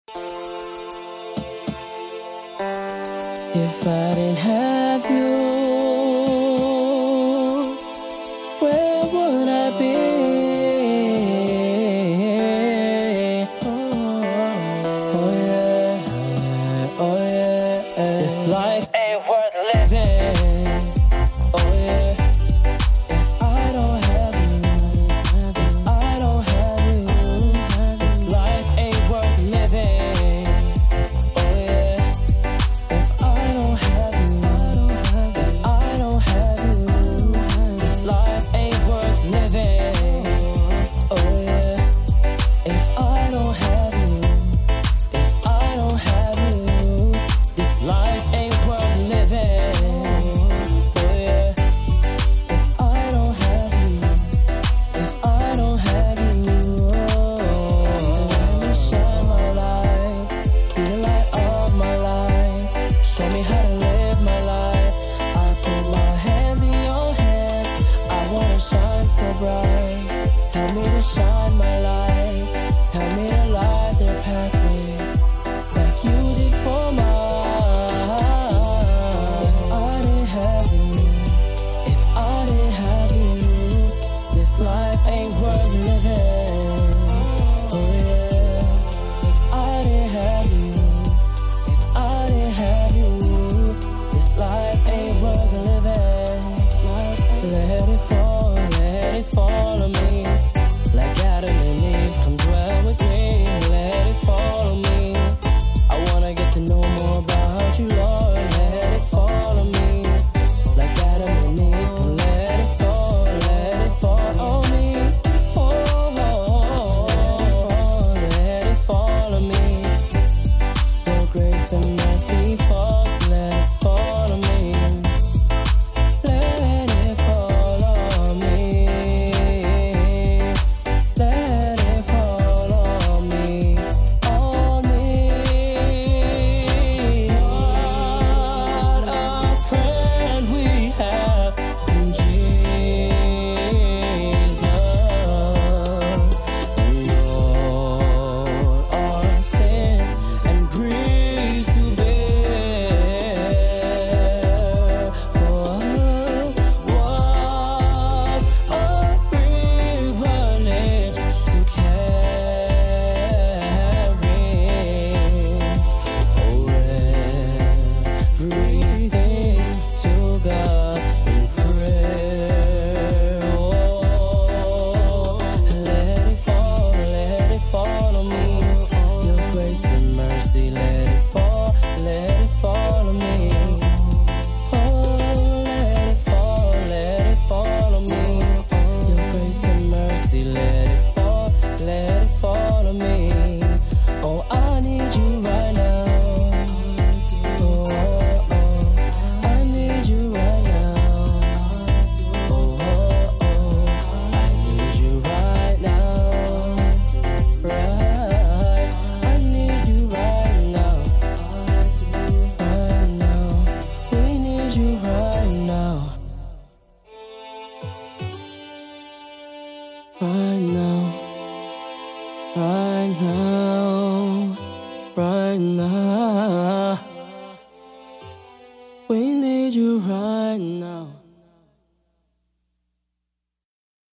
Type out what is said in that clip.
If I didn't have you, where would I be? Oh yeah, oh yeah. This life ain't worth living. Oh yeah. If I don't have you, if I don't have you, this life ain't worth living. Oh yeah. If I don't have you, if I don't have you, this life ain't worth living. Oh yeah. If I don't have you, if I don't have you, this life ain't worth living. Oh yeah. If I don't have you, if I don't have you, let me shine my light, be the light of my life. Show me how to live my life. I put my hands in your hands. I wanna shine so bright. Help me to shine my light. Help me to light their pathway like you did for mine. If I didn't have you, if I didn't have you, this life ain't worth living. Oh yeah. If I didn't have you, if I didn't have you, this life ain't worth living. Let it fall on me. Like Adam and Eve, come dwell with me. Let it fall on me. I wanna get to know more about you, Lord. Let it fall on me. Like Adam and Eve, come let it fall on me. Oh, let it fall on me. Your grace and mercy falls, let it fall on me. Let it fall on me. Let it fall on me. On me. What a friend we have in Jesus, and all our sins and griefs to bear. What a privilege to carry everything to God in prayer. Oh, let it fall on me. Your grace and mercy, let it fall on me. Oh, let it fall on me. Your grace and mercy, let it fall on me. Oh, I need you right now. Oh, I need you right now. Oh, I need you right now. Right, I need you right now. Right now, we need you right now. Right now, right now, right now.